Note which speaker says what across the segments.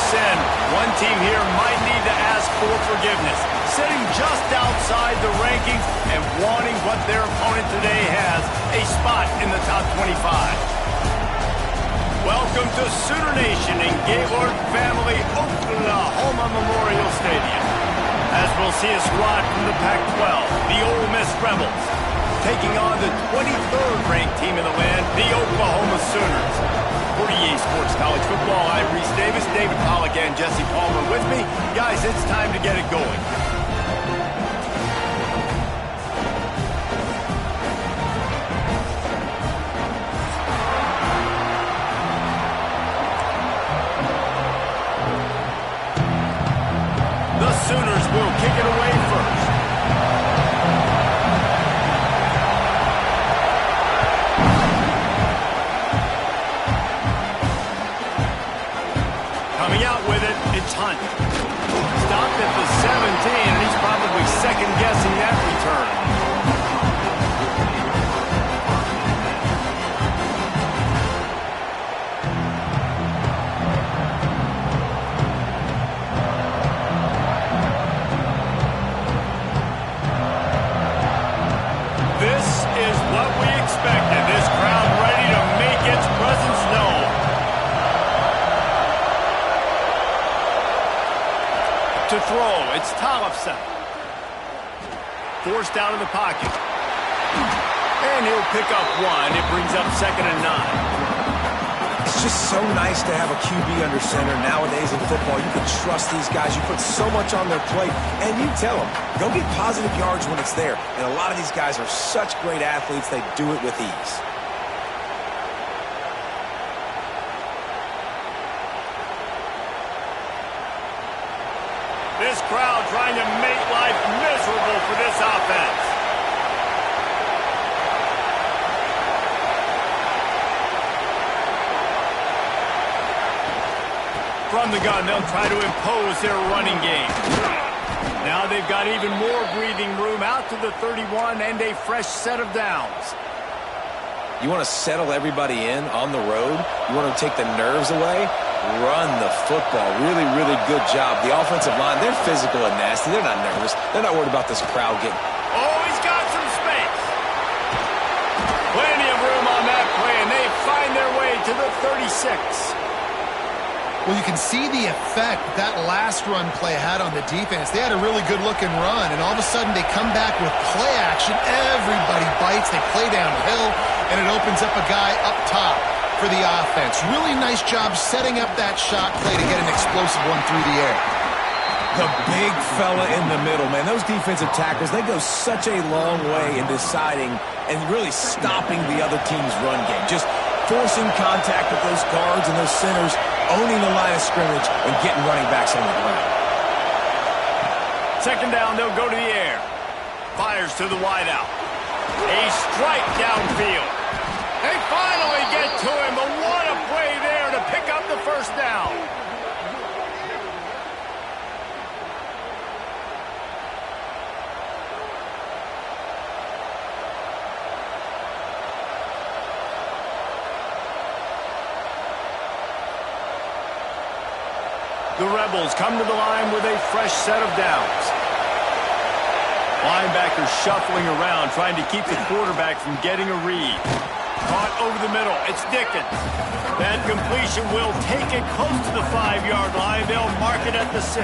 Speaker 1: sin. One team here might need to ask for forgiveness, sitting just outside the rankings and wanting what their opponent today has, a spot in the top 25. Welcome to Sooner Nation in Gaylord Family Oklahoma Memorial Stadium, as we'll see a squad from the Pac-12, the Ole Miss Rebels, taking on the 23rd ranked team in the land, the Oklahoma Sooners. For EA Sports College Football, I'm Reese Davis, David Pollack, and Jesse Palmer with me. Guys, it's time to get it going. The Sooners will kick it away first. Coming out with it, it's Hunt. Stopped at the 17, and he's probably second-guessing that return. This is what we expected. This crowd ready to make its presence known. To throw, it's Tollefson. Forced out of the pocket. And he'll pick up one. It brings up 2nd and 9.
Speaker 2: It's just so nice to have a QB under center. Nowadays in football, you can trust these guys. You put so much on their plate, and you tell them, go get positive yards when it's there. And a lot of these guys are such great athletes, they do it with ease.
Speaker 1: This crowd trying to make life miserable for this offense. From the gun, they'll try to impose their running game. Now they've got even more breathing room out to the 31 and a fresh set of downs.
Speaker 2: You want to settle everybody in on the road? You want to take the nerves away? Run the football. Really, really good job. The offensive line, they're physical and nasty. They're not nervous. They're not worried about this crowd getting...
Speaker 1: Oh, he's got some space. Plenty of room on that play, and they find their way to the 36.
Speaker 3: Well, you can see the effect that last run play had on the defense. They had a really good-looking run, and all of a sudden they come back with play action. Everybody bites. They play downhill, and it opens up a guy up top for the offense. Really nice job setting up that shot play to get an explosive one through the air.
Speaker 2: The big fella in the middle, man. Those defensive tackles, they go such a long way in deciding and really stopping the other team's run game. Just forcing contact with those guards and those centers, owning the line of scrimmage, and getting running backs on the ground.
Speaker 1: 2nd down, they'll go to the air. Fires to the wideout. A strike downfield. They finally get to him, but what a play there to pick up the 1st down. The Rebels come to the line with a fresh set of downs. Linebackers shuffling around, trying to keep the quarterback from getting a read. Caught over the middle. It's Dickens. That completion will take it close to the 5-yard line. They'll mark it at the 6.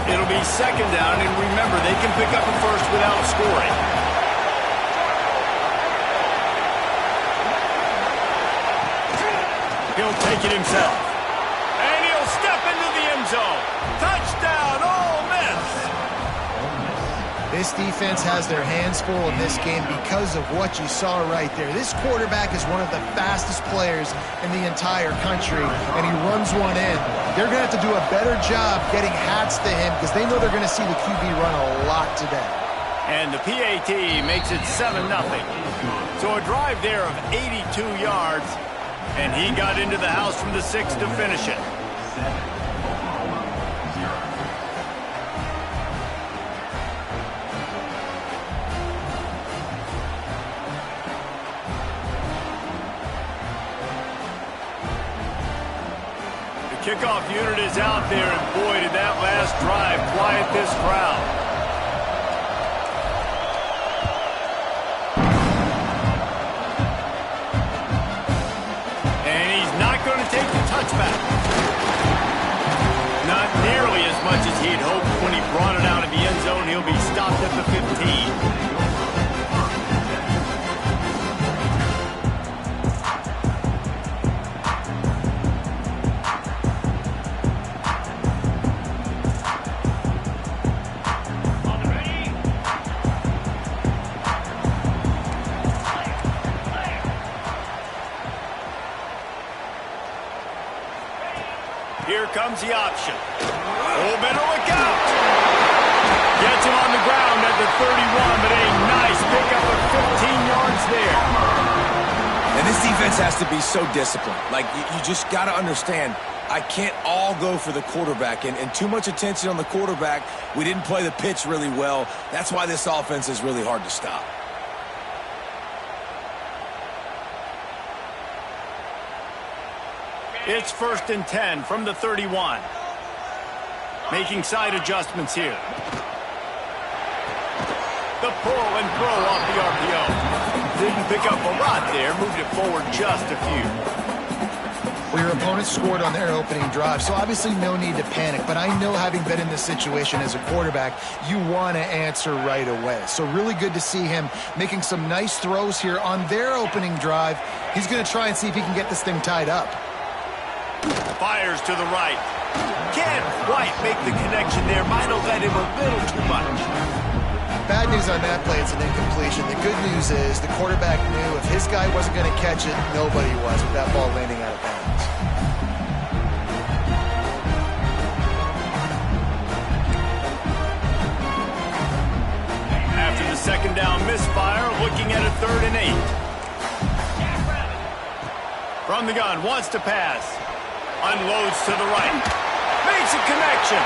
Speaker 1: It'll be 2nd down, and remember, they can pick up a first without scoring. He'll take it himself. And he'll step into the end zone. Touchdown, Ole Miss!
Speaker 3: This defense has their hands full in this game because of what you saw right there. This quarterback is one of the fastest players in the entire country, and he runs one in. They're going to have to do a better job getting hats to him because they know they're going to see the QB run a lot today.
Speaker 1: And the PAT makes it 7-0. So a drive there of 82 yards. And he got into the house from the 6 to finish it. Kickoff unit is out there, and boy, did that last drive quiet this crowd. And he's not going to take the touchback. Not nearly as much as he'd hoped when he brought it out of the end zone. He'll be stopped at the 15. Here comes the option. Oh, better look out. Gets him on the ground at the 31, but a nice pickup of 15 yards there.
Speaker 2: And this defense has to be so disciplined. Like, you just got to understand, I can't all go for the quarterback. And too much attention on the quarterback. We didn't play the pitch really well. That's why this offense is really hard to stop.
Speaker 1: It's 1st and 10 from the 31. Making side adjustments here. The pull and throw off the RPO. Didn't pick up a lot there. Moved it forward just a few.
Speaker 3: Well, your opponent scored on their opening drive, so obviously no need to panic. But I know, having been in this situation as a quarterback, you want to answer right away. So really good to see him making some nice throws here on their opening drive. He's going to try and see if he can get this thing tied up.
Speaker 1: Fires to the right. Can't quite make the connection there. Might have led him a little too much.
Speaker 3: Bad news on that play, it's an incompletion. The good news is the quarterback knew if his guy wasn't going to catch it, nobody was with that ball landing out of bounds.
Speaker 1: After the second down misfire, looking at a 3rd and 8. From the gun, wants to pass. Unloads to the right. Makes a connection.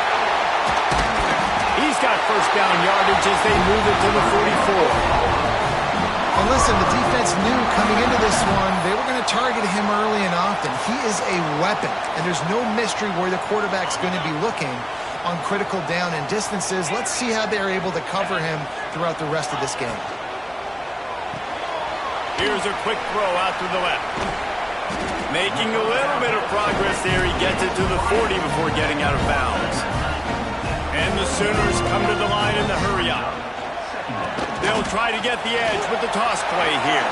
Speaker 1: He's got first down yardage as they move it to the 44.
Speaker 3: And listen, the defense knew coming into this one they were going to target him early and often. He is a weapon, and there's no mystery where the quarterback's going to be looking on critical down and distances. Let's see how they're able to cover him throughout the rest of this game.
Speaker 1: Here's a quick throw out to the left. Making a little bit of progress there. He gets it to the 40 before getting out of bounds. And the Sooners come to the line in the hurry-up. They'll try to get the edge with the toss play here.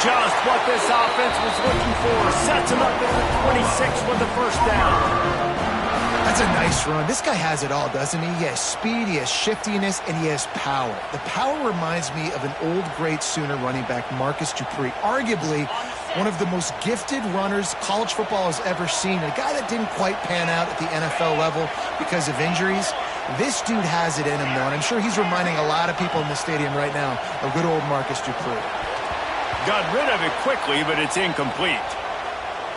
Speaker 1: Just what this offense was looking for. Sets him up at the 26 with the first down.
Speaker 3: That's a nice run. This guy has it all, doesn't he? He has speed, he has shiftiness, and he has power. The power reminds me of an old, great Sooner running back, Marcus Dupree. Arguably one of the most gifted runners college football has ever seen. A guy that didn't quite pan out at the NFL level because of injuries. This dude has it in him, though, and I'm sure he's reminding a lot of people in the stadium right now of good old Marcus Dupree.
Speaker 1: Got rid of it quickly, but it's incomplete.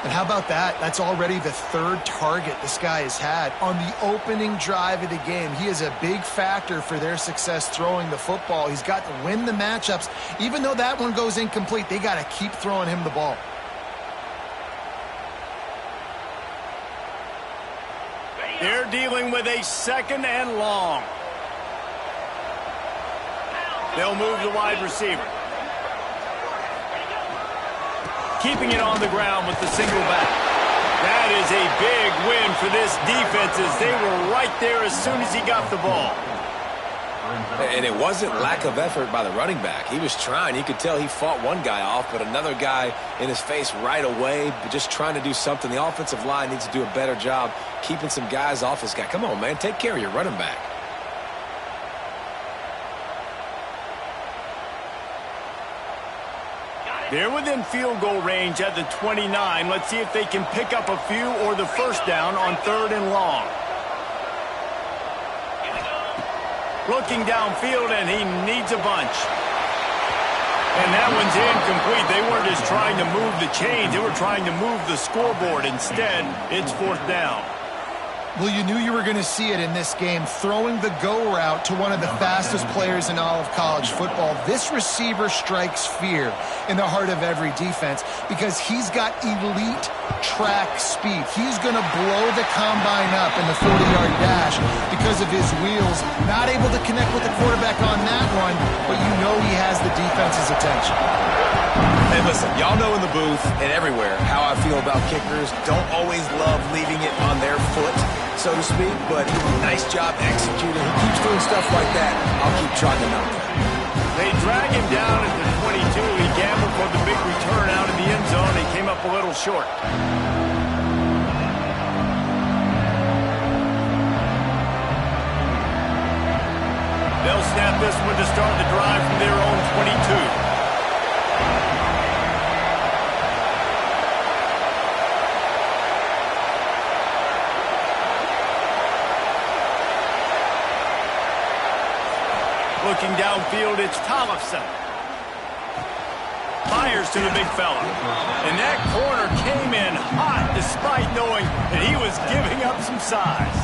Speaker 3: And how about that? That's already the 3rd target this guy has had on the opening drive of the game. He is a big factor for their success throwing the football. He's got to win the matchups. Even though that one goes incomplete, they got to keep throwing him the ball.
Speaker 1: They're dealing with a 2nd and long. They'll move the wide receiver. Keeping it on the ground with the single back. That is a big win for this defense as they were right there as soon as he got the ball.
Speaker 2: And it wasn't lack of effort by the running back. He was trying. You could tell he fought one guy off, but another guy in his face right away, just trying to do something. The offensive line needs to do a better job keeping some guys off his guy. Come on, man. Take care of your running back.
Speaker 1: They're within field goal range at the 29. Let's see if they can pick up a few or the first down on 3rd and long. Looking downfield, and he needs a bunch. And that one's incomplete. They weren't just trying to move the chains. They were trying to move the scoreboard. Instead, it's 4th down.
Speaker 3: Well, you knew you were going to see it in this game, throwing the go route to one of the fastest players in all of college football. This receiver strikes fear in the heart of every defense because he's got elite track speed. He's going to blow the combine up in the 40-yard dash because of his wheels. Not able to connect with the quarterback on that one, but you know he has the defense's attention.
Speaker 2: Hey, listen, y'all know in the booth and everywhere how I feel about kickers. Don't always love leaving it on their foot, so to speak, but nice job executing. He keeps doing stuff like that. I'll keep trying to knock that.
Speaker 1: They drag him down at the 22. He gambled for the big return out of the end zone. He came up a little short. They'll snap this one to start the drive from their own 22. Looking downfield, it's Tollefson. Fires to the big fella. And that corner came in hot despite knowing that he was giving up some size.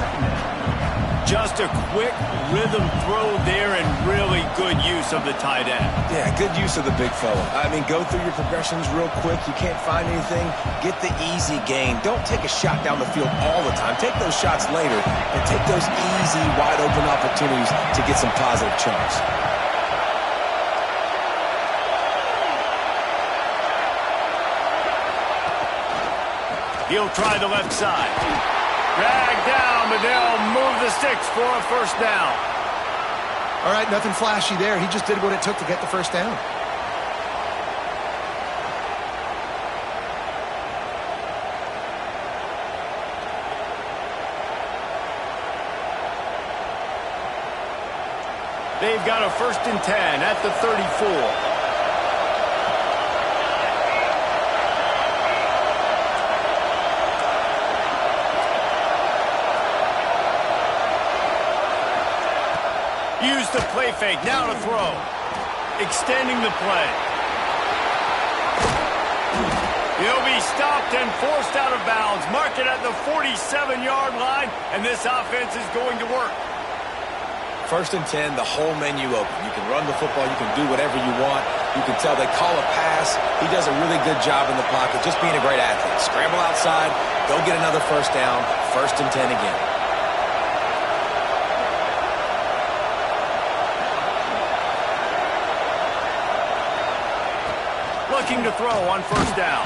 Speaker 1: Just a quick rhythm throw there and really good use of the tight end.
Speaker 2: Yeah, good use of the big fella. I mean, go through your progressions real quick. You can't find anything. Get the easy gain. Don't take a shot down the field all the time. Take those shots later, and take those easy, wide-open opportunities to get some positive chunks.
Speaker 1: He'll try the left side. Drag down, but they'll move the sticks for a first down.
Speaker 3: All right, nothing flashy there. He just did what it took to get the first down.
Speaker 1: They've got a 1st and 10 at the 34. Use the play fake, now to throw. Extending the play. He'll be stopped and forced out of bounds. Mark it at the 47-yard line, and this offense is going to work.
Speaker 2: 1st and 10, the whole menu open. You can run the football, you can do whatever you want. You can tell they call a pass. He does a really good job in the pocket, just being a great athlete. Scramble outside, go get another first down, 1st and 10 again.
Speaker 1: Looking to throw on 1st down.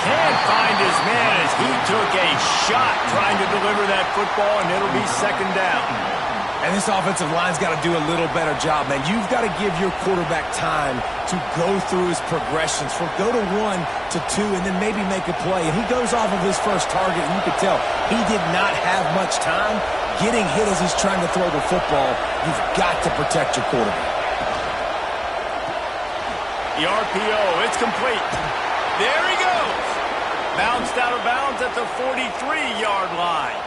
Speaker 1: Can't find his man as he took a shot trying to deliver that football, and it'll be 2nd down.
Speaker 2: And this offensive line's got to do a little better job, man. You've got to give your quarterback time to go through his progressions from go to 1 to 2 and then maybe make a play. And he goes off of his first target, and you could tell he did not have much time getting hit as he's trying to throw the football. You've got to protect your quarterback.
Speaker 1: The RPO, it's complete. There he goes. Bounced out of bounds at the 43-yard line.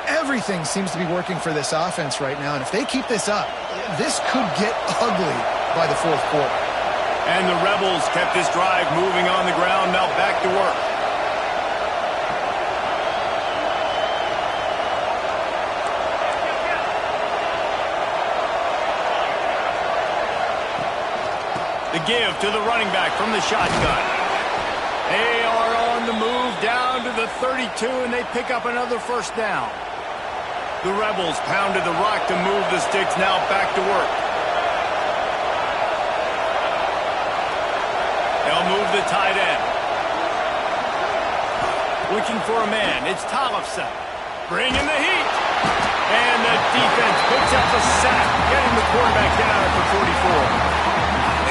Speaker 3: Everything seems to be working for this offense right now, and if they keep this up, this could get ugly by the 4th quarter.
Speaker 1: And the Rebels kept this drive moving on the ground, now back to work. The give to the running back from the shotgun. They are on the move down to the 32, and they pick up another 1st down. The Rebels pounded the rock to move the sticks, now back to work. They'll move the tight end. Looking for a man, it's Tollefson. Bringing the heat. And the defense picks up a sack, getting the quarterback down at the 44.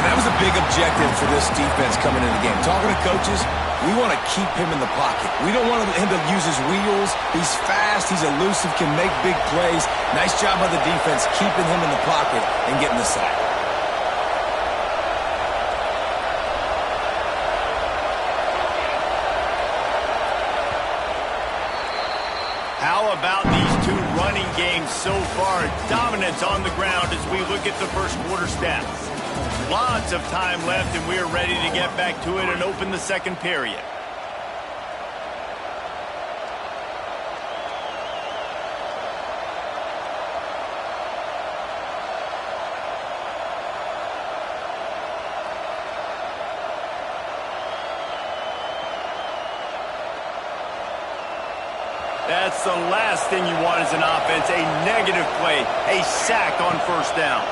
Speaker 2: And that was a big objective for this defense coming into the game. Talking to coaches, we want to keep him in the pocket. We don't want him to use his wheels. He's fast, he's elusive, can make big plays. Nice job by the defense keeping him in the pocket and getting the sack.
Speaker 1: How about these two running games so far? Dominance on the ground as we look at the 1st quarter stats. Lots of time left, and we're ready to get back to it and open the 2nd period. That's the last thing you want as an offense, a negative play, a sack on first down.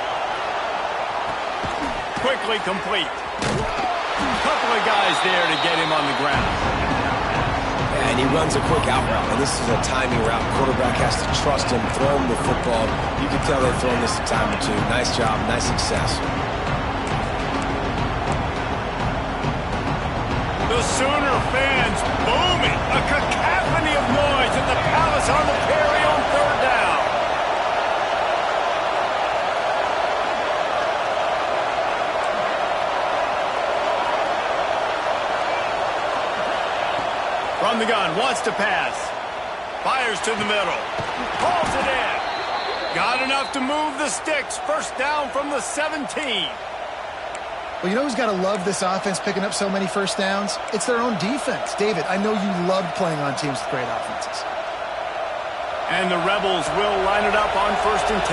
Speaker 1: Quickly complete. Couple of guys there to get him on the ground.
Speaker 2: And he runs a quick out route, and this is a timing route. Quarterback has to trust him, throw him the football. You can tell they've thrown this a time or two. Nice job, nice success.
Speaker 1: The Sooner fans booming. A cacophony of noise at the Palace on the Prairie on third down. From the gun, wants to pass. Fires to the middle. Pulls it in. Got enough to move the sticks. First down from the 17.
Speaker 3: Well, you know who's got to love this offense picking up so many first downs? It's their own defense. David, I know you loved playing on teams with great offenses.
Speaker 1: And the Rebels will line it up on 1st and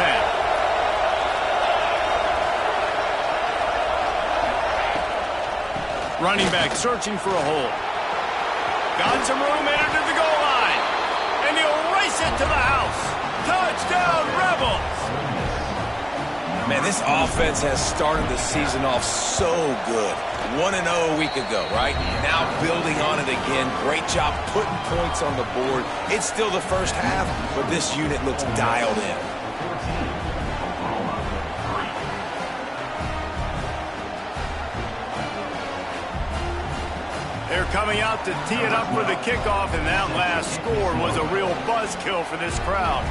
Speaker 1: 10. Running back searching for a hole. Got some room, entered to the goal line. And he'll race it to the house. Touchdown, Rebels!
Speaker 2: Man, this offense has started the season off so good. 1-0 a week ago, right? Now building on it again. Great job putting points on the board. It's still the first half, but this unit looks dialed in.
Speaker 1: They're coming out to tee it up for the kickoff, and that last score was a real buzzkill for this crowd.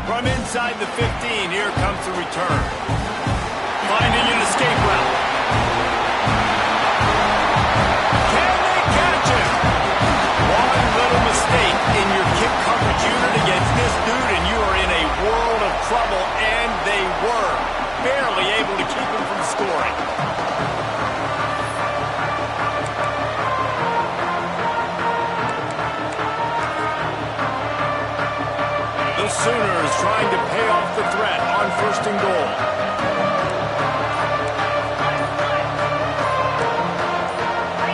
Speaker 1: From inside the 15, here comes the return. Finding an escape route. Can they catch him? One little mistake in your kick coverage unit against this dude, and you are in a world of trouble, and they were barely able to keep him from scoring. The Sooners trying to pay off the threat on 1st and goal.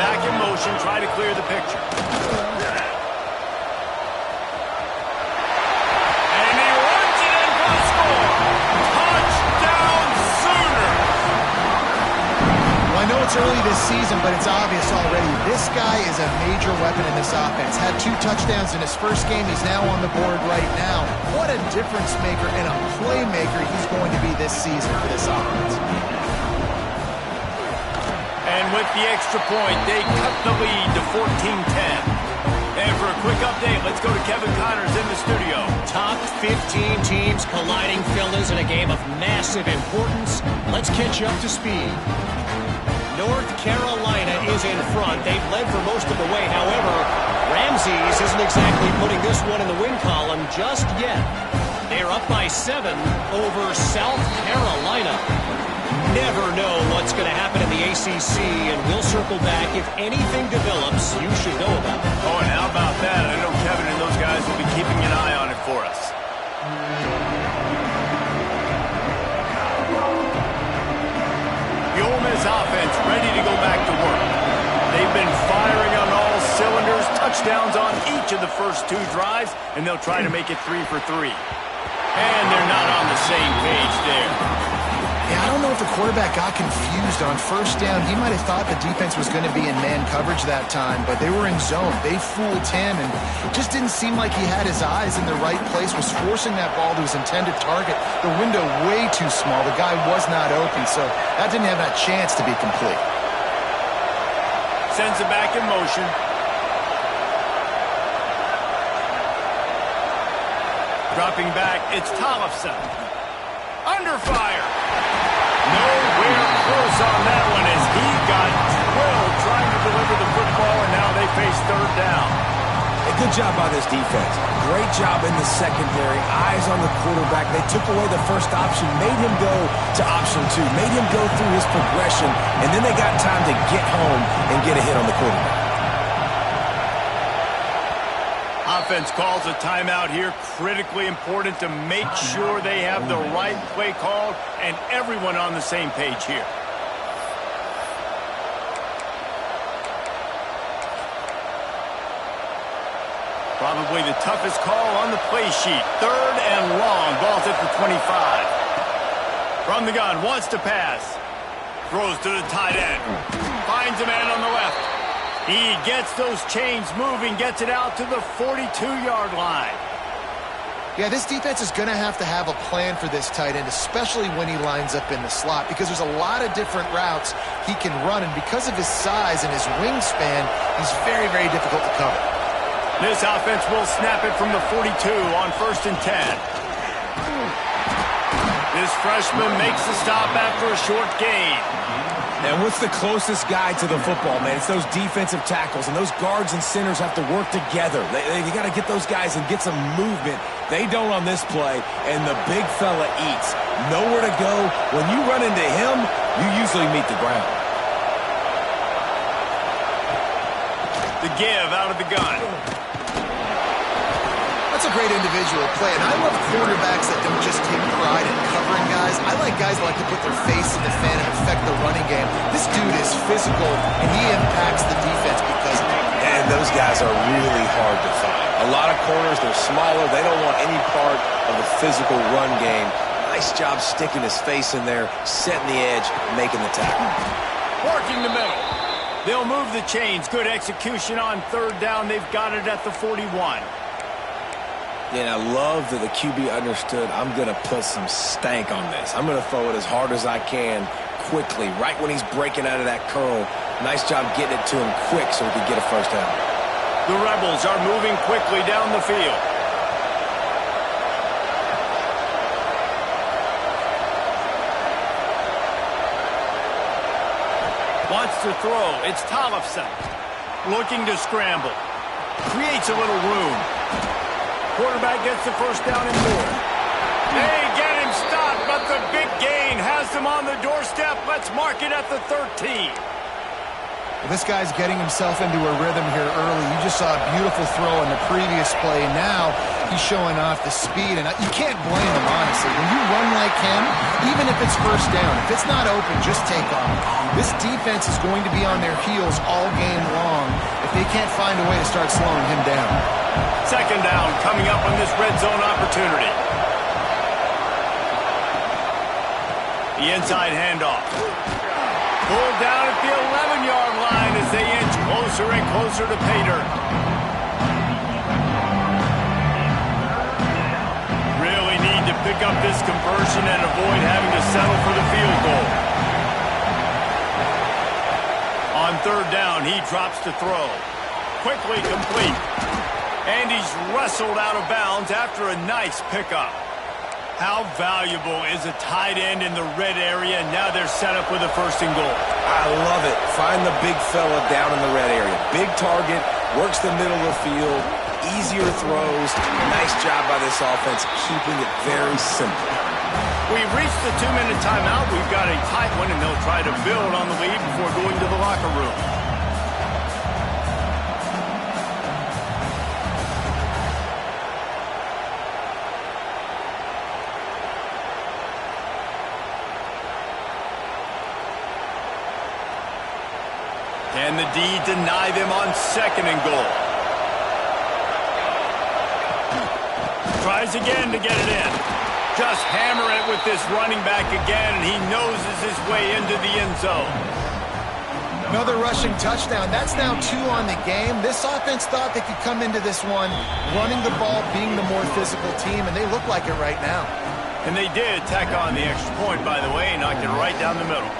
Speaker 1: Back in motion, try to clear the picture. And he runs it in for the score. Touchdown, Sooners!
Speaker 3: Well, I know it's early this season, but it's obvious already. This guy is a major weapon in this offense. Had 2 touchdowns in his first game. He's now on the board right now. What a difference maker and a playmaker he's going to be this season for this offense.
Speaker 1: And with the extra point, they cut the lead to 14-10. And for a quick update, let's go to Kevin Connors in the studio.
Speaker 4: Top 15 teams colliding, fellas, in a game of massive importance. Let's catch you up to speed. North Carolina is in front. They've led for most of the way. However, Ramses isn't exactly putting this one in the win column just yet. They're up by 7 over South Carolina. Never know what's going to happen in the ACC, and we'll circle back. If anything develops, you should know about it.
Speaker 1: Oh, and how about that? I know Kevin and those guys will be keeping an eye on it for us. The Ole Miss offense ready to go back to work. They've been firing on all cylinders, touchdowns on each of the first 2 drives, and they'll try to make it 3 for 3. And they're not on the same page there.
Speaker 3: Yeah, I don't know if the quarterback got confused on first down. He might have thought the defense was going to be in man coverage that time, but they were in zone. They fooled him, and it just didn't seem like he had his eyes in the right place, was forcing that ball to his intended target. The window way too small. The guy was not open, so that didn't have that chance to be complete.
Speaker 1: Sends it back in motion. Dropping back, it's Tollefson. Under fire. Nowhere close on that one as he got drilled trying to deliver the football, and now they face 3rd down.
Speaker 2: A good job by this defense. Great job in the secondary. Eyes on the quarterback. They took away the first option, made him go to option 2, made him go through his progression, and then they got time to get home and get a hit on the quarterback.
Speaker 1: Offense calls a timeout here. Critically important to make sure they have the right play called and everyone on the same page here. Probably the toughest call on the play sheet. 3rd and long. Ball's at the 25. From the gun, wants to pass. Throws to the tight end. Finds a man on the left. He gets those chains moving, gets it out to the 42-yard line.
Speaker 3: Yeah, this defense is going to have a plan for this tight end, especially when he lines up in the slot, because there's a lot of different routes he can run, and because of his size and his wingspan, he's very, very difficult to cover.
Speaker 1: This offense will snap it from the 42 on 1st and 10. This freshman makes the stop after a short gain.
Speaker 2: And what's the closest guy to the football, man? It's those defensive tackles, and those guards and centers have to work together. You got to get those guys and get some movement. They don't on this play, and the big fella eats. Nowhere to go. When you run into him, you usually meet the ground.
Speaker 1: The give out of the gun.
Speaker 3: That's a great individual play, and I love quarterbacks that don't just take pride in covering guys. I like guys that like to put their face in the fan and affect the running game. This dude is physical, and he impacts the defense because of it.
Speaker 2: And those guys are really hard to find. A lot of corners, they're smaller. They don't want any part of the physical run game. Nice job sticking his face in there, setting the edge, making the tackle.
Speaker 1: Working the middle. They'll move the chains. Good execution on 3rd down. They've got it at the 41.
Speaker 2: Yeah, I love that the QB understood I'm going to put some stank on this. I'm going to throw it as hard as I can quickly, right when he's breaking out of that curl. Nice job getting it to him quick so he could get a 1st down.
Speaker 1: The Rebels are moving quickly down the field. Wants to throw. It's Tollefson. Looking to scramble. Creates a little room. Quarterback gets the 1st down and more. They get him stopped, but the big gain has them on the doorstep. Let's mark it at the 13.
Speaker 3: Well, this guy's getting himself into a rhythm here early. You just saw a beautiful throw in the previous play. Now he's showing off the speed, and you can't blame him, honestly. When you run like him, even if it's 1st down, if it's not open, just take off. This defense is going to be on their heels all game long if they can't find a way to start slowing him down.
Speaker 1: 2nd down coming up on this red zone opportunity. The inside handoff. Pulled down at the 11-yard line as they inch closer and closer to pay dirt. Really need to pick up this conversion and avoid having to settle for the field goal. On 3rd down, he drops to throw. Quickly complete. And he's wrestled out of bounds after a nice pickup. How valuable is a tight end in the red area? Now they're set up with a 1st and goal.
Speaker 2: I love it. Find the big fella down in the red area. Big target, works the middle of the field, easier throws. Nice job by this offense, keeping it very simple.
Speaker 1: We've reached the 2-minute timeout. We've got a tight one, and they'll try to build on the lead before going to the locker room. Can the D deny them on 2nd and goal? Tries again to get it in. Just hammer it with this running back again, and he noses his way into the end zone.
Speaker 3: Another rushing touchdown. That's now 2 on the game. This offense thought they could come into this one running the ball, being the more physical team, and they look like it right now.
Speaker 1: And they did tack on the extra point, by the way, and knocked it right down the middle.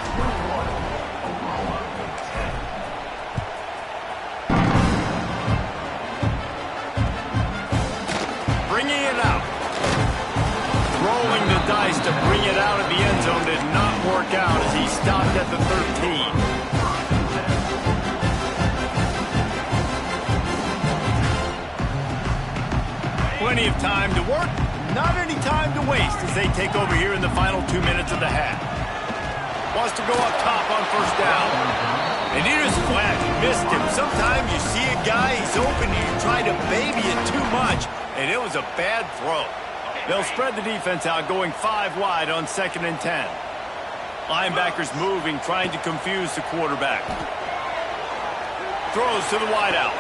Speaker 1: Bringing it out. Rolling the dice to bring it out of the end zone did not work out as he stopped at the 13. Plenty of time to work, not any time to waste as they take over here in the final 2 minutes of the half. Wants to go up top on 1st down. And he just flat missed him. Sometimes you see a guy, he's open, and you try to baby it too much, and it was a bad throw. They'll spread the defense out, going 5 wide on 2nd and 10. Linebackers moving, trying to confuse the quarterback. Throws to the wideout.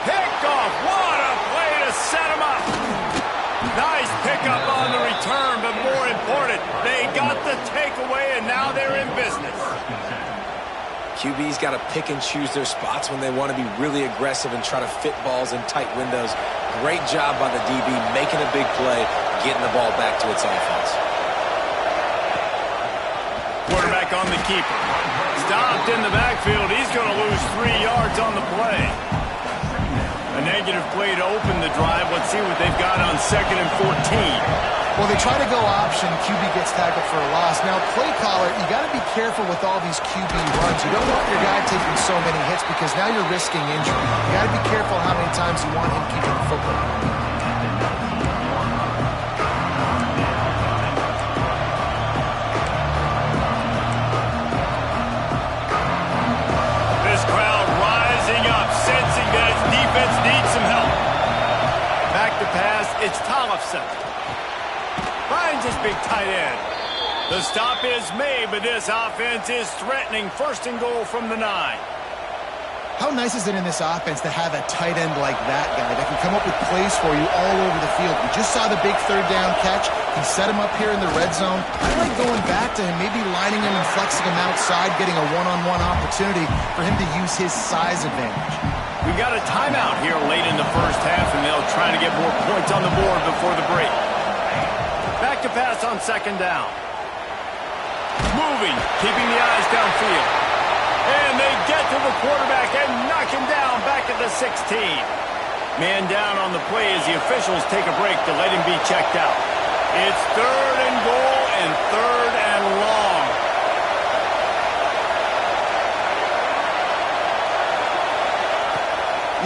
Speaker 1: Pickoff. What a play to set him up. Nice pickup on the return, but more important, they got the takeaway, and now they're in business.
Speaker 2: QB's got to pick and choose their spots when they want to be really aggressive and try to fit balls in tight windows. Great job by the DB making a big play, getting the ball back to its offense.
Speaker 1: Quarterback on the keeper. Stopped in the backfield. He's going to lose 3 yards on the play. A negative play to open the drive. Let's see what they've got on 2nd and 14.
Speaker 3: Well, they try to go option. QB gets tackled for a loss. Now, play caller, you got to be careful with all these QB runs. You don't want your guy taking so many hits because now you're risking injury. You got to be careful how many times you want him keeping the football.
Speaker 1: This crowd rising up, sensing that its defense needs some help. Back to pass, it's Tollefson. Finds his big tight end. The stop is made, but this offense is threatening 1st and goal from the 9.
Speaker 3: How nice is it in this offense to have a tight end like that guy that can come up with plays for you all over the field? We just saw the big 3rd down catch. He set him up here in the red zone. I like going back to him, maybe lining him and flexing him outside, getting a one-on-one opportunity for him to use his size advantage.
Speaker 1: We got a timeout here late in the 1st half, and they'll try to get more points on the board before the break. Back to pass on 2nd down. Moving, keeping the eyes downfield. And they get to the quarterback and knock him down back at the 16. Man down on the play as the officials take a break to let him be checked out. It's 3rd and goal and 3rd and long.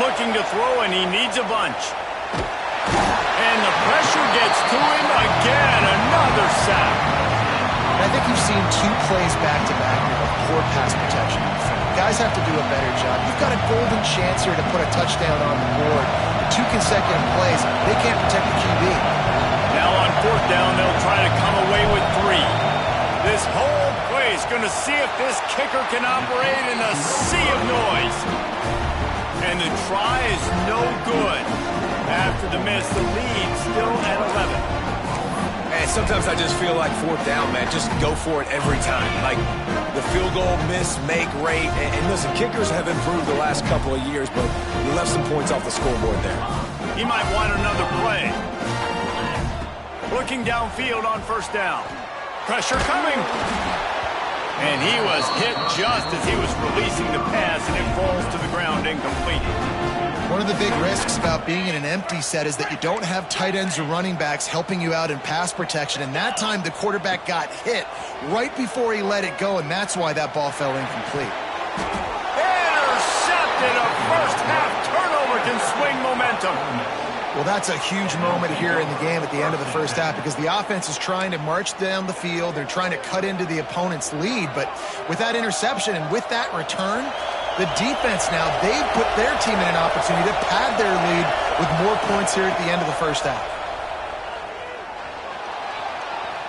Speaker 1: Looking to throw, and he needs a bunch. And the pressure gets to him again. Another sack.
Speaker 3: I think you've seen 2 plays back-to-back here of poor pass protection. Guys have to do a better job. You've got a golden chance here to put a touchdown on the board. 2 consecutive plays, they can't protect the QB.
Speaker 1: Now on 4th down, they'll try to come away with 3. This whole play is going to see if this kicker can operate in a sea of noise. And the try is no good. After the miss, the lead still at 11.
Speaker 2: And sometimes I just feel like 4th down, man, just go for it every time. Like the field goal miss, make rate. And listen, kickers have improved the last couple of years, but you left some points off the scoreboard there.
Speaker 1: He might want another play. Looking downfield on 1st down. Pressure coming. And he was hit just as he was releasing the pass, and it falls to the ground incomplete.
Speaker 3: One of the big risks about being in an empty set is that you don't have tight ends or running backs helping you out in pass protection. And that time the quarterback got hit right before he let it go, and that's why that ball fell incomplete.
Speaker 1: Intercepted. A 1st half turnover can swing momentum.
Speaker 3: Well, that's a huge moment here in the game at the end of the 1st half because the offense is trying to march down the field. They're trying to cut into the opponent's lead. But with that interception and with that return, the defense now, they've put their team in an opportunity to pad their lead with more points here at the end of the 1st half.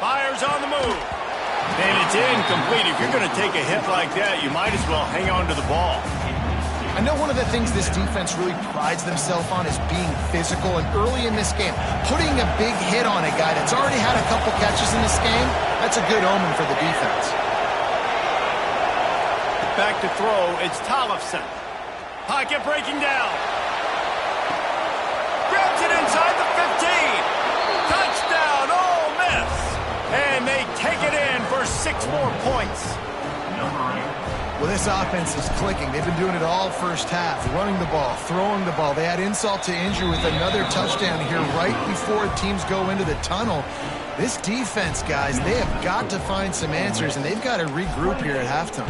Speaker 1: Fires on the move. And it's incomplete. If you're going to take a hit like that, you might as well hang on to the ball.
Speaker 3: I know one of the things this defense really prides themselves on is being physical, and early in this game, putting a big hit on a guy that's already had a couple catches in this game, that's a good omen for the defense.
Speaker 1: Back to throw, it's Tollefson. Pocket breaking down. Grabs it inside the 15. Touchdown, Ole Miss. And they take it in for 6 more points.
Speaker 3: Well, this offense is clicking. They've been doing it all 1st half, running the ball, throwing the ball. They had insult to injury with another touchdown here right before teams go into the tunnel. This defense, guys, they have got to find some answers, and they've got to regroup here at halftime.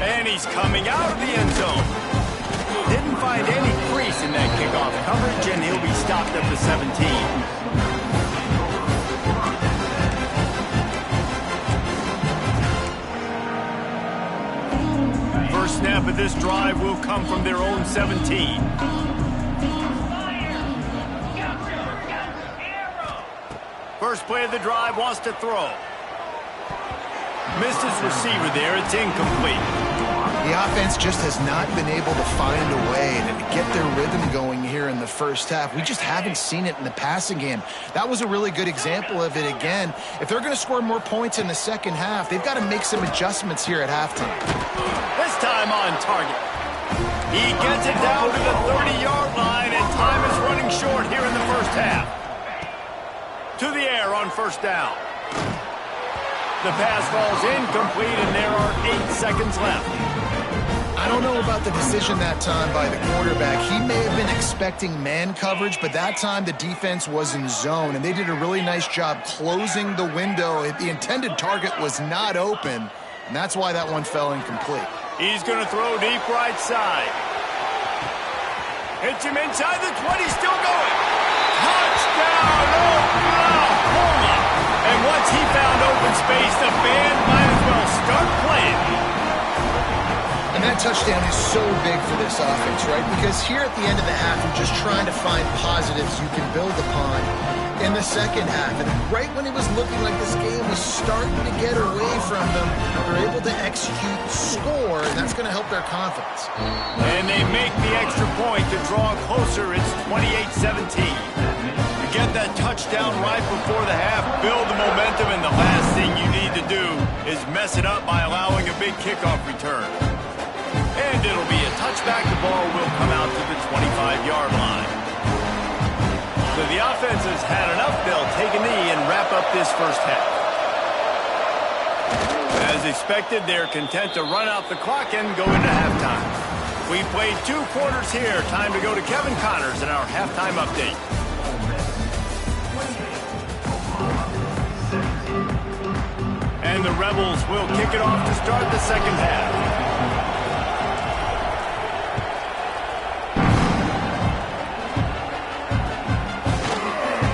Speaker 1: And he's coming out of the end zone. Didn't find any crease in that kickoff coverage, and he'll be stopped at the 17. First snap of this drive will come from their own 17. First play of the drive, wants to throw. Missed his receiver there. It's incomplete.
Speaker 3: The offense just has not been able to find a way to get their rhythm going here in the first half. We just haven't seen it in the passing game. That was a really good example of it again. If they're going to score more points in the second half, they've got to make some adjustments here at halftime.
Speaker 1: This time on target. He gets it down to the 30-yard line, and time is running short here in the first half. To the air on first down. The pass falls incomplete, and there are 8 seconds left.
Speaker 3: I don't know about the decision that time by the quarterback. He may have been expecting man coverage, but that time the defense was in zone, and they did a really nice job closing the window. The intended target was not open, and that's why that one fell incomplete.
Speaker 1: He's going to throw deep right side. Hits him inside the 20, still going. Touchdown, Oklahoma! And once he found open space, the band might as well start playing.
Speaker 3: And that touchdown is so big for this offense, right? Because here at the end of the half, you're just trying to find positives you can build upon in the second half. And right when it was looking like this game was starting to get away from them, they're able to execute, score, and that's going to help their confidence.
Speaker 1: And they make the extra point to draw closer. It's 28-17. Get that touchdown right before the half, build the momentum, and the last thing you need to do is mess it up by allowing a big kickoff return. And it'll be a touchback. The ball will come out to the 25-yard line. So the offense has had enough. They'll take a knee and wrap up this first half. As expected, they're content to run out the clock and go into halftime. We played 2 quarters here. Time to go to Kevin Connors in our halftime update. And the Rebels will kick it off to start the second half.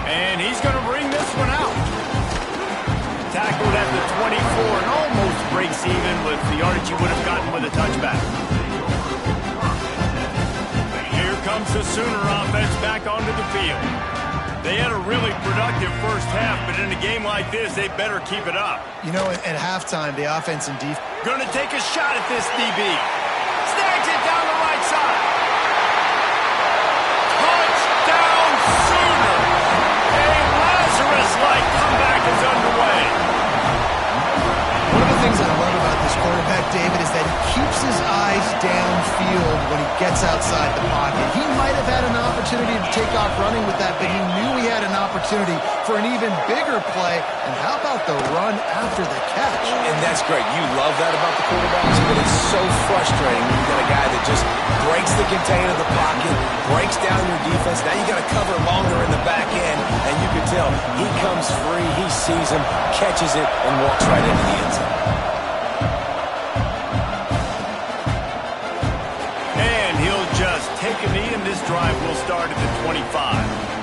Speaker 1: And he's going to bring this one out. Tackled at the 24 and almost breaks even with the yardage he would have gotten with a touchback. Here comes the Sooner offense back onto the field. They had a really productive first half, but in a game like this, they better keep it up.
Speaker 3: You know, at halftime, the offense and defense...
Speaker 1: Going to take a shot at this DB. Snags it down the right side. Touchdown, Sooner! A Lazarus-like comeback is underway.
Speaker 3: One of the things I love about this quarterback, David, is that he keeps his eyes downfield when he gets outside the pocket. He might have had an opportunity to take off running with that, but he knew he had an opportunity for an even bigger play. And how about the run after the catch?
Speaker 2: And that's great. You love that about the quarterbacks, but it's so frustrating when you got a guy that just breaks the container of the pocket, breaks down your defense. Now you got to cover longer in the back end, and you can tell he comes free, he sees him, catches it, and walks right into the end zone.
Speaker 1: And he'll just take a knee, and this drive will start at the 25.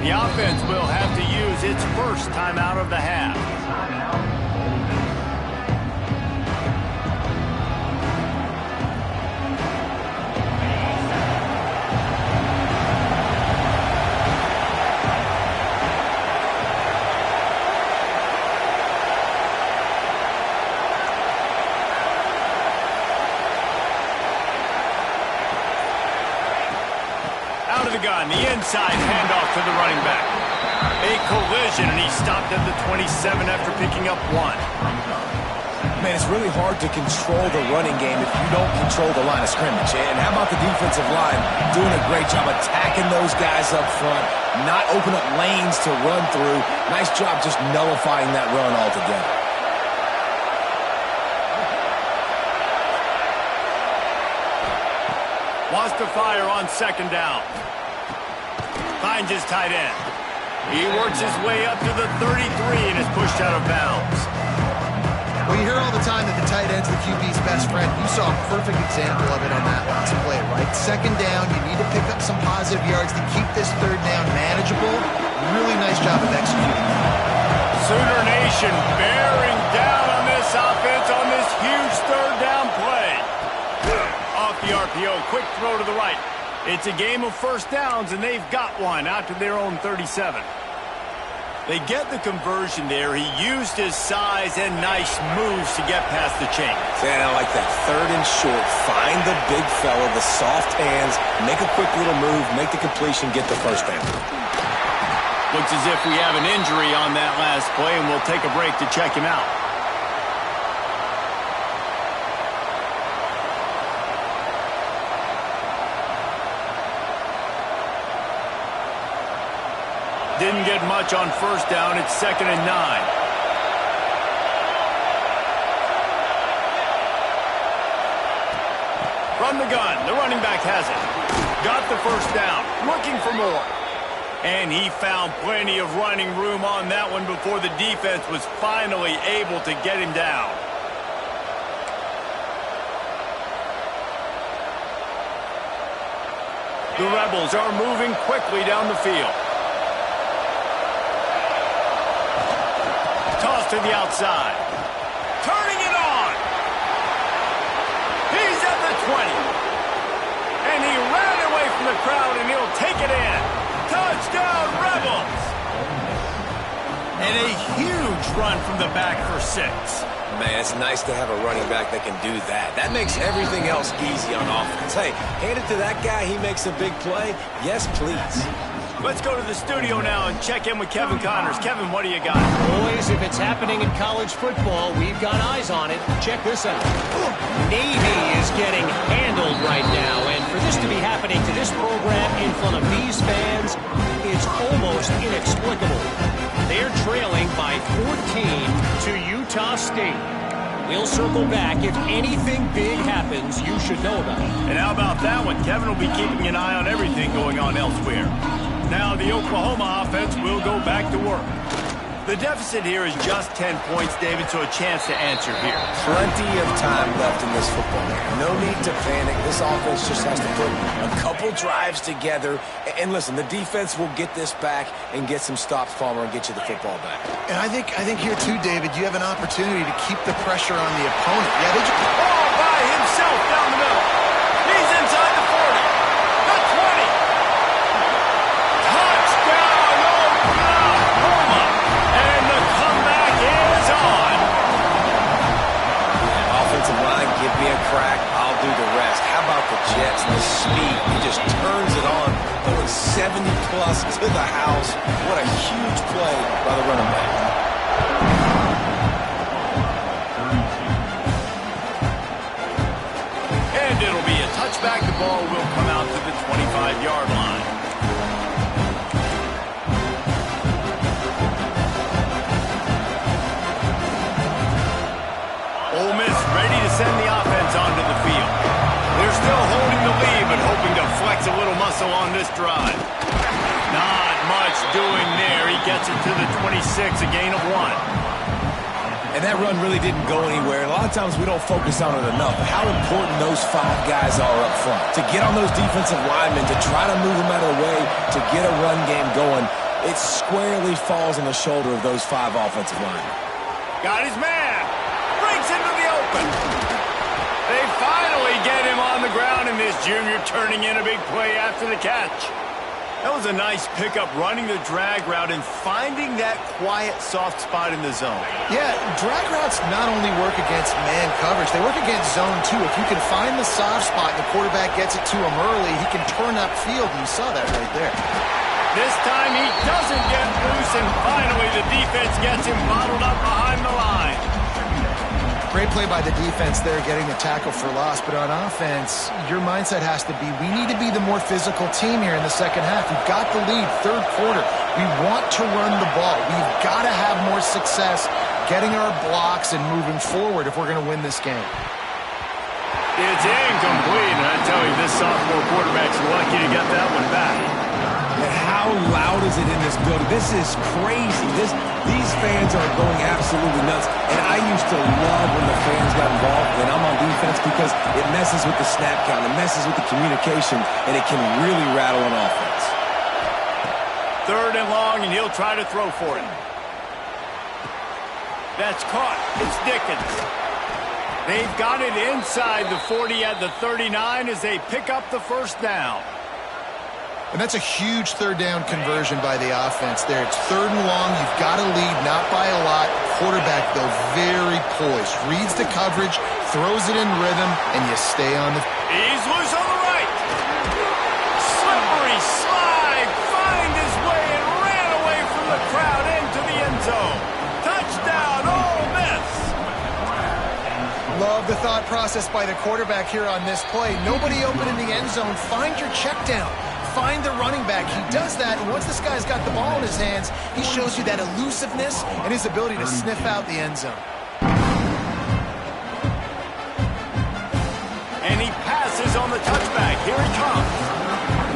Speaker 1: The offense will have to use its first timeout of the half. the gun, the inside handoff to the running back. A collision, and he stopped at the 27 after picking up 1.
Speaker 2: Man, it's really hard to control the running game if you don't control the line of scrimmage. And how about the defensive line doing a great job attacking those guys up front, not open up lanes to run through. Nice job just nullifying that run altogether.
Speaker 1: Wants to fire on 2nd down. Finds his tight end. He works his way up to the 33 and is pushed out of bounds.
Speaker 3: Well, you hear all the time that the tight end's the QB's best friend. You saw a perfect example of it on that last play, right? 2nd down, you need to pick up some positive yards to keep this 3rd down manageable. Really nice job of executing that.
Speaker 1: Sooner Nation bearing down on this offense on this huge 3rd down play. Off the RPO, quick throw to the right. It's a game of 1st downs, and they've got one out to their own 37. They get the conversion there. He used his size and nice moves to get past the chains.
Speaker 2: Yeah, I like that. 3rd and short. Find the big fella, the soft hands, make a quick little move, make the completion, get the 1st down.
Speaker 1: Looks as if we have an injury on that last play, and we'll take a break to check him out. Didn't get much on 1st down. It's 2nd and 9. From the gun, the running back has it. Got the 1st down, looking for more. And he found plenty of running room on that one before the defense was finally able to get him down. The Rebels are moving quickly down the field. Toss to the outside. Turning it on. He's at the 20. And he ran away from the crowd, and he'll take it in. Touchdown, Rebels. And a huge run from the back for 6.
Speaker 2: Man, it's nice to have a running back that can do that. That makes everything else easy on offense. Hey, hand it to that guy. He makes a big play. Yes, please.
Speaker 1: Let's go to the studio now and check in with Kevin Connors. Kevin, what do you got?
Speaker 4: Boys, if it's happening in college football, we've got eyes on it. Check this out. Navy is getting handled right now, and for this to be happening to this program in front of these fans, it's almost inexplicable. They're trailing by 14 to Utah State. We'll circle back. If anything big happens, you should know about it.
Speaker 1: And how about that one? Kevin will be keeping an eye on everything going on elsewhere. Now the Oklahoma offense will go back to work. The deficit here is just 10 points, David, so a chance to answer here.
Speaker 2: Plenty of time left in this football game. No need to panic. This offense just has to put a couple drives together. And listen, the defense will get this back and get some stops, Palmer, and get you the football back.
Speaker 3: And I think here, too, David, you have an opportunity to keep the pressure on the opponent. Yeah, they just...
Speaker 1: Ball by himself down the middle. He's inside the 40. The 20. Touchdown, Oklahoma. And the comeback is on.
Speaker 2: Offensive line, give me a crack. I'll do the rest. How about the Jets and the speed? He just turns it on, going 70-plus to the house. What a huge play by the running back.
Speaker 1: And it'll be a touchback. The ball will come out to the 25-yard line. Ole Miss ready to send the offense onto the field. They're still holding the lead, but hoping to flex a little muscle on this drive. Not much doing there. He gets it to the 26, a gain of 1.
Speaker 2: And that run really didn't go anywhere. A lot of times we don't focus on it enough. But how important those 5 guys are up front. To get on those defensive linemen, to try to move them out of the way, to get a run game going, it squarely falls on the shoulder of those 5 offensive linemen.
Speaker 1: Got his man. Breaks into the open. They finally get him on the ground, and this junior turning in a big play after the catch. That was a nice pickup, running the drag route and finding that quiet, soft spot in the zone.
Speaker 3: Yeah, drag routes not only work against man coverage, they work against zone too. If you can find the soft spot and the quarterback gets it to him early, he can turn upfield, and you saw that right there.
Speaker 1: This time he doesn't get loose, and finally the defense gets him bottled up behind the line.
Speaker 3: Great play by the defense there, getting the tackle for loss. But on offense, your mindset has to be, we need to be the more physical team here in the second half. We've got the lead, third quarter. We want to run the ball. We've got to have more success getting our blocks and moving forward if we're going to win this game.
Speaker 1: It's incomplete, and I tell you, this sophomore quarterback's lucky to get that one back.
Speaker 2: And how loud is it in this building? This is crazy. These fans are going absolutely nuts. And I used to love when the fans got involved when I'm on defense because it messes with the snap count, it messes with the communication, and it can really rattle an offense.
Speaker 1: 3rd and long, and he'll try to throw for it. That's caught. It's Dickens. They've got it inside the 40 at the 39 as they pick up the first down.
Speaker 3: And that's a huge third down conversion by the offense there. It's 3rd and long. You've got to lead, not by a lot. Quarterback, though, very poised. Reads the coverage, throws it in rhythm, and you stay on the...
Speaker 1: He's loose on the right. Slippery slide. Find his way and ran away from the crowd into the end zone. Touchdown, Ole Miss.
Speaker 3: Love the thought process by the quarterback here on this play. Nobody open in the end zone. Find your check down. Find the running back. He does that, and once this guy's got the ball in his hands, he shows you that elusiveness and his ability to sniff out the end zone.
Speaker 1: And he passes on the touchback. Here he comes.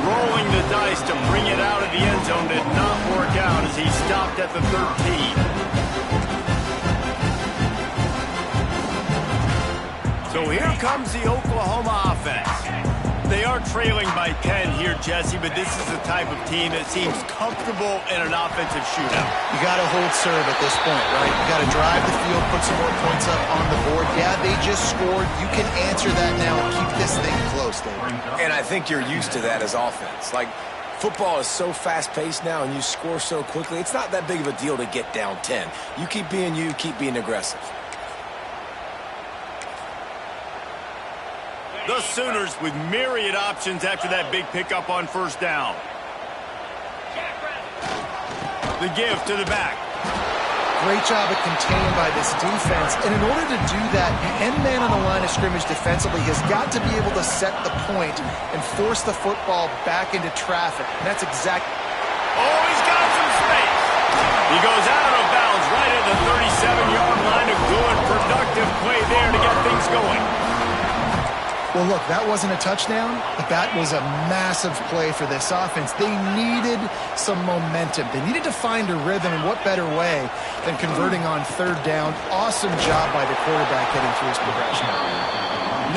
Speaker 1: Rolling the dice to bring it out of the end zone did not work out as he stopped at the 13. So here comes the Oklahoma offense. They are trailing by 10 here, Jesse, but this is the type of team that seems comfortable in an offensive shootout.
Speaker 3: You got to hold serve at this point, right? You got to drive the field, put some more points up on the board. Yeah, they just scored. You can answer that now and keep this thing close, David.
Speaker 2: And I think you're used to that as offense. Like, football is so fast-paced now, and you score so quickly. It's not that big of a deal to get down 10. You keep being you, keep being aggressive.
Speaker 1: The Sooners with myriad options after that big pickup on first down. The give to the back.
Speaker 3: Great job at containing by this defense. And in order to do that, the end man on the line of scrimmage defensively has got to be able to set the point and force the football back into traffic. And that's exactly...
Speaker 1: Oh, he's got some space. He goes out of bounds right at the 37-yard line. A good, productive play there to get things going.
Speaker 3: Well, look, that wasn't a touchdown, but that was a massive play for this offense. They needed some momentum. They needed to find a rhythm, and what better way than converting on 3rd down. Awesome job by the quarterback getting through his progression.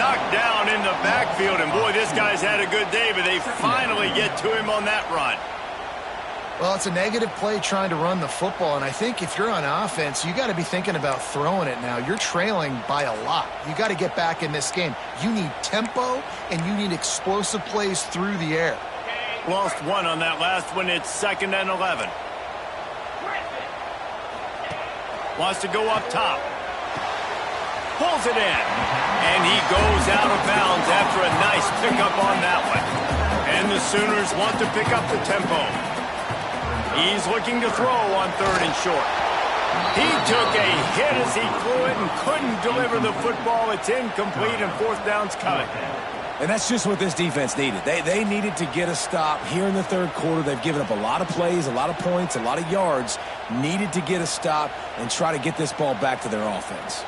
Speaker 1: Knocked down in the backfield, and boy, this guy's had a good day, but they finally get to him on that run.
Speaker 3: Well, it's a negative play trying to run the football, and I think if you're on offense, you got to be thinking about throwing it now. You're trailing by a lot. You got to get back in this game. You need tempo, and you need explosive plays through the air.
Speaker 1: Lost one on that last one. It's 2nd and 11. Wants to go up top. Pulls it in, and he goes out of bounds after a nice pickup on that one. And the Sooners want to pick up the tempo. He's looking to throw on 3rd and short. He took a hit as he threw it and couldn't deliver the football. It's incomplete, and 4th down's coming.
Speaker 2: And that's just what this defense needed. They needed to get a stop here in the 3rd quarter. They've given up a lot of plays, a lot of points, a lot of yards. Needed to get a stop and try to get this ball back to their offense.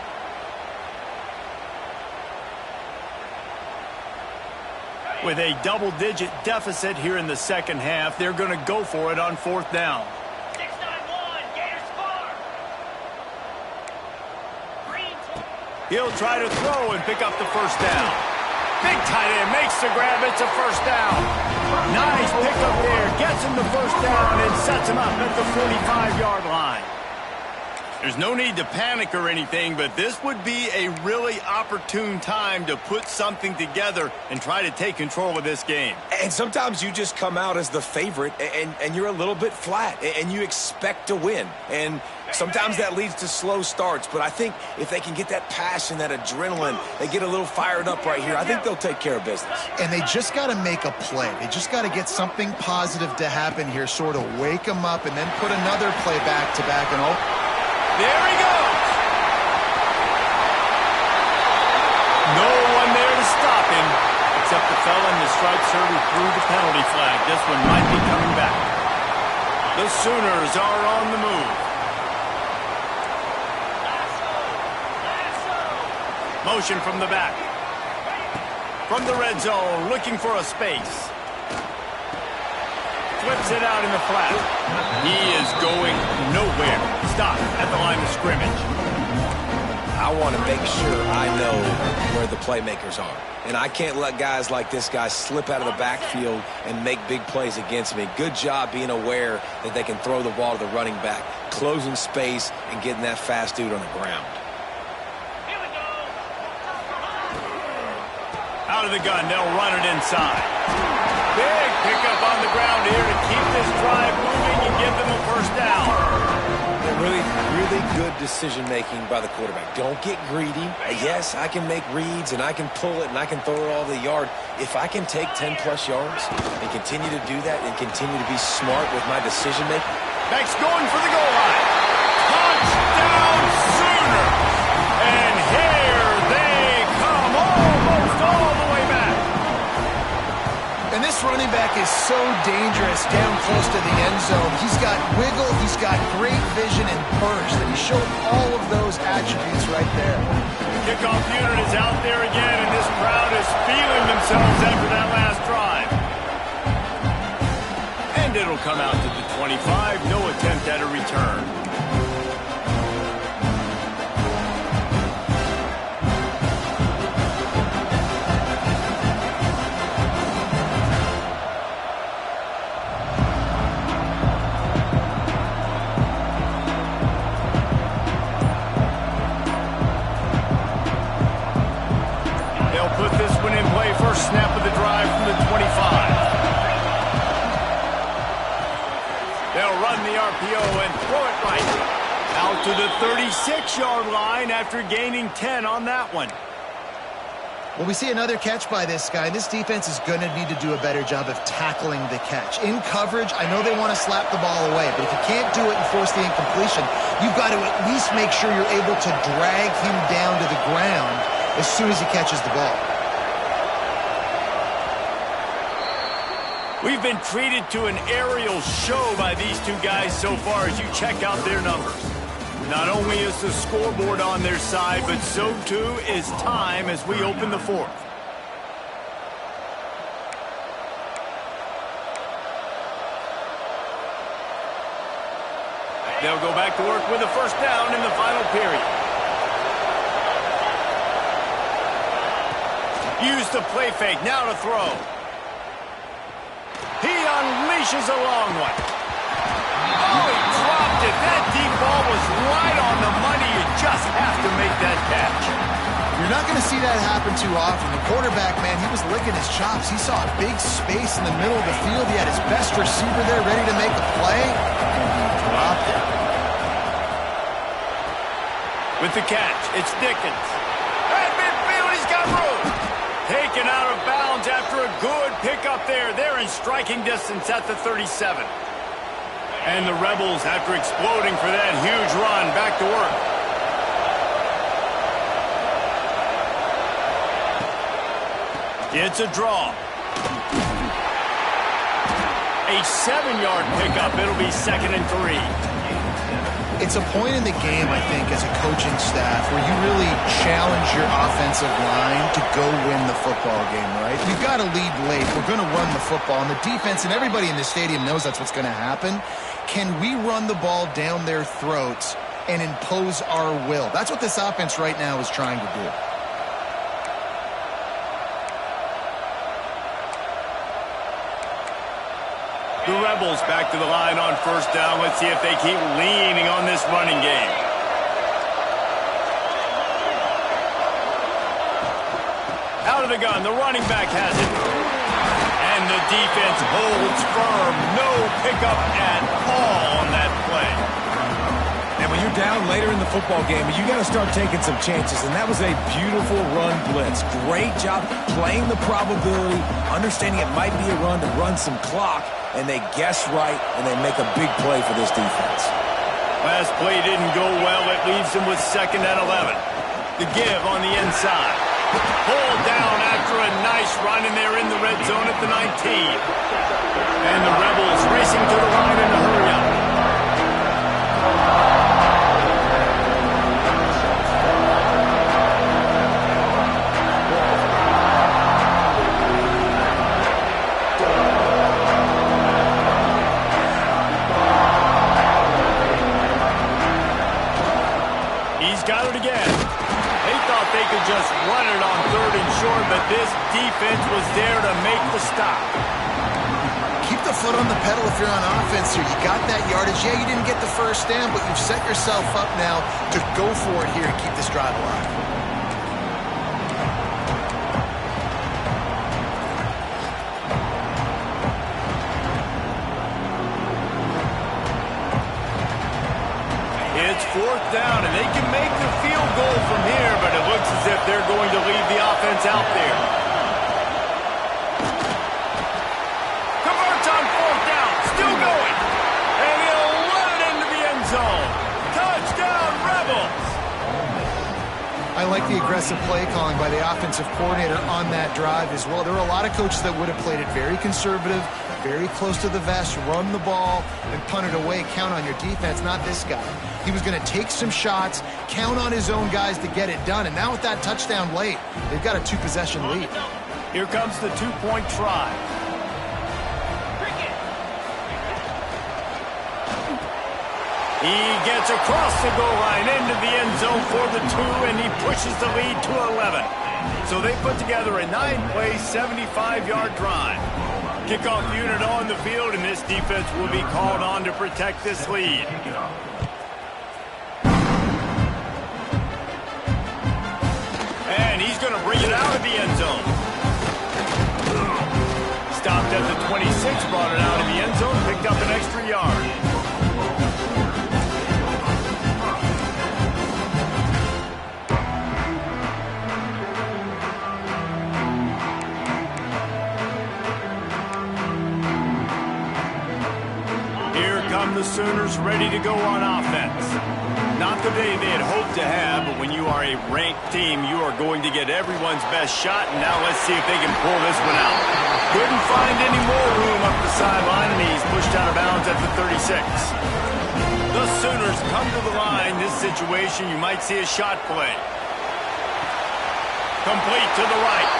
Speaker 1: With a double-digit deficit here in the second half, they're going to go for it on 4th down.
Speaker 5: 6-9-1, Gators score.
Speaker 1: He'll try to throw and pick up the first down. Big tight end makes the grab. It's a first down. Nice pickup there. Gets him the first down and sets him up at the 45-yard line. There's no need to panic or anything, but this would be a really opportune time to put something together and try to take control of this game.
Speaker 2: And sometimes you just come out as the favorite, and you're a little bit flat, and you expect to win. And sometimes that leads to slow starts, but I think if they can get that passion, that adrenaline, they get a little fired up right here, I think they'll take care of business.
Speaker 3: And they just got to make a play. They just got to get something positive to happen here, sort of wake them up, and then put another play back-to-back, and
Speaker 1: there he goes. No one there to stop him, except the fella in the striped shirt who threw the penalty flag. This one might be coming back. The Sooners are on the move. Motion from the back. From the red zone, looking for a space. Flips it out in the flat. He is going nowhere. Stop at the line of scrimmage.
Speaker 2: I want to make sure I know where the playmakers are. And I can't let guys like this guy slip out of the backfield and make big plays against me. Good job being aware that they can throw the ball to the running back, closing space, and getting that fast dude on the ground.
Speaker 5: Here we go.
Speaker 1: Out of the gun, they'll run it inside. Big pickup on the ground here to keep this drive moving and give them a first down.
Speaker 2: Really good decision-making by the quarterback. Don't get greedy. Yes, I can make reads, and I can pull it, and I can throw it all the yard. If I can take 10-plus yards and continue to do that and continue to be smart with my decision-making.
Speaker 1: Beck's going for the goal line. Touchdown, Sooners! And here they come, almost all the way back.
Speaker 3: And this running back is so dangerous down close to the end zone. He's got wiggle, he's got great vision and burst, and he showed all of those attributes right there.
Speaker 1: The kickoff unit is out there again, and this crowd is feeling themselves after that last drive. And it'll come out to the 25, no attempt at a return. Snap of the drive from the 25. They'll run the RPO and throw it right out to the 36-yard line after gaining 10 on that one.
Speaker 3: Well, we see another catch by this guy. This defense is going to need to do a better job of tackling the catch. In coverage, I know they want to slap the ball away, but if you can't do it and force the incompletion, you've got to at least make sure you're able to drag him down to the ground as soon as he catches the ball.
Speaker 1: We've been treated to an aerial show by these two guys so far as you check out their numbers. Not only is the scoreboard on their side, but so too is time as we open the fourth. They'll go back to work with a first down in the final period. Use the play fake, now to throw. He unleashes a long one. Oh, he dropped it. That deep ball was right on the money. You just have to make that catch.
Speaker 3: You're not going to see that happen too often. The quarterback, man, he was licking his chops. He saw a big space in the middle of the field. He had his best receiver there ready to make a play, and he dropped it.
Speaker 1: With the catch, it's Dickens. At midfield, he's got room. Taken out of bounds after a good pickup there. They're in striking distance at the 37. And the Rebels, after exploding for that huge run, back to work. It's a draw. A 7-yard pickup. It'll be 2nd and 3.
Speaker 3: It's a point in the game, I think, as a coaching staff where you really challenge your offensive line to go win the football game, right? You've got to lead late. We're going to run the football. And the defense and everybody in the stadium knows that's what's going to happen. Can we run the ball down their throats and impose our will? That's what this offense right now is trying to do.
Speaker 1: The Rebels back to the line on first down. Let's see if they keep leaning on this running game. out of the gun. The running back has it. And the defense holds firm. No pickup at all on that play.
Speaker 2: And when you're down later in the football game, you got to start taking some chances. And that was a beautiful run blitz. Great job playing the probability, understanding it might be a run to run some clock, and they guess right, and they make a big play for this defense.
Speaker 1: Last play didn't go well. It leaves them with 2nd and 11. The give on the inside. Pulled down after a nice run, and they're in the red zone at the 19. And the Rebels racing to the line in a hurry-up. He's got it again. They thought they could just run it on 3rd and short, but this defense was there to make the stop.
Speaker 3: Keep the foot on the pedal if you're on offense here. You got that yardage. Yeah, you didn't get the first down, but you've set yourself up now to go for it here and keep this drive alive.
Speaker 1: It's 4th down, and they can make the field goal from here, but it looks as if they're going to leave the offense out there. Converts on 4th down, still going, and he'll run it into the end zone. Touchdown, Rebels!
Speaker 3: I like the aggressive play calling by the offensive coordinator on that drive as well. There were a lot of coaches that would have played it very conservative, very close to the vest, run the ball, and punt it away, count on your defense, not this guy. He was going to take some shots, count on his own guys to get it done, and now with that touchdown late, they've got a 2-possession lead.
Speaker 1: Here comes the 2-point try. He gets across the goal line into the end zone for the 2, and he pushes the lead to 11. So they put together a 9-play, 75-yard drive. Kickoff unit on the field, and this defense will be called on to protect this lead. And he's going to bring it out of the end zone. Stopped at the 26, brought it out of the end zone, picked up an extra yard. The Sooners ready to go on offense. Not the day they had hoped to have, but when you are a ranked team, you are going to get everyone's best shot, and now let's see if they can pull this one out. Couldn't find any more room up the sideline, and he's pushed out of bounds at the 36. The Sooners come to the line. This situation, you might see a shot play. Complete to the right.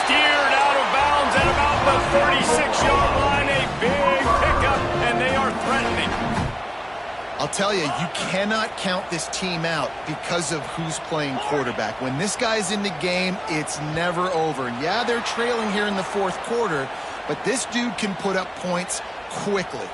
Speaker 1: Steered out of bounds at about the 36-yard line. A big pickup, and they are threatening.
Speaker 3: I'll tell you, you cannot count this team out because of who's playing quarterback. When this guy's in the game, it's never over. Yeah, they're trailing here in the 4th quarter, but this dude can put up points quickly.